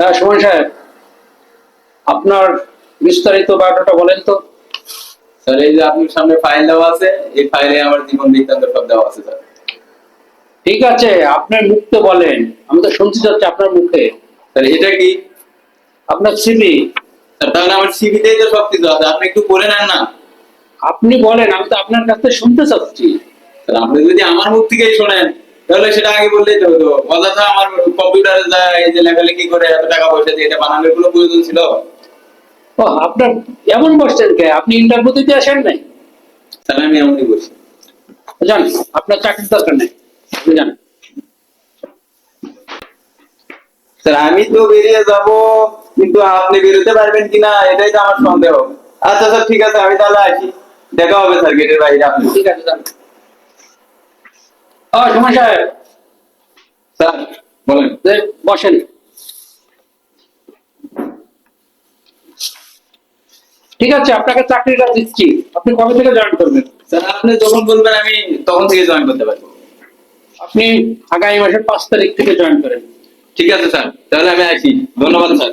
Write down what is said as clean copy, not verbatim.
হ্যাঁ, সুমন সাহেব, আপনার বিস্তারিত বায়োডাটা বলেন তো। স্যার, এই যে আপনার সামনে ফাইল দেওয়া আছে, এই ফাইলে আমার জীবন বৃত্তান্ত সব দেওয়া আছে স্যার। ঠিক আছে, আপনার মুখে বলেন, আমি তো শুনতে চাচ্ছি আপনার মুখে। স্যার, এটা কি? আপনার সিভি। স্যার, তাহলে আমার সিভিতেই তো সবকিছু আছে, আপনি একটু পড়ে নেন না। আপনি বলেন, আমি তো আপনার কাছ থেকে শুনতে চাচ্ছি। স্যার, আপনি যদি আমার মুখ থেকেই শোনেন তাহলে সেটা আগে বললেই তো হতো। অযথা আমার কম্পিউটারে যায় এই যে লেখালেখি করে এত টাকা পয়সা দিয়ে এটা বানানোর কোনো প্রয়োজন ছিল? ও, আপনার এমন বসছেন কে? আপনি ইন্টারভিউ দিতে আসেন নাই? স্যার, আমি এমনই বলছি। জান, আপনার চাকরির দরকার নেই, আপনি জান। স্যার, আমি তো বেরিয়ে যাব, কিন্তু আপনি বেরোতে পারবেন কিনা এটাই তো আমার সন্দেহ। আচ্ছা স্যার, ঠিক আছে, আমি তাহলে আসি। দেখা হবে স্যার গেটের বাইরে আপনি। ঠিক আছে, জান। সুমন সাহেব, স্যার, বলেন। বসেন। ঠিক আছে, আপনাকে চাকরিটা দিচ্ছি। আপনি কবে থেকে জয়েন করবেন? স্যার, আপনি যখন বলবেন আমি তখন থেকে জয়েন করতে পারবো। আপনি আগামী মাসের 5 তারিখ থেকে জয়েন করেন। ঠিক আছে স্যার, তাহলে আমি আসি। ধন্যবাদ স্যার।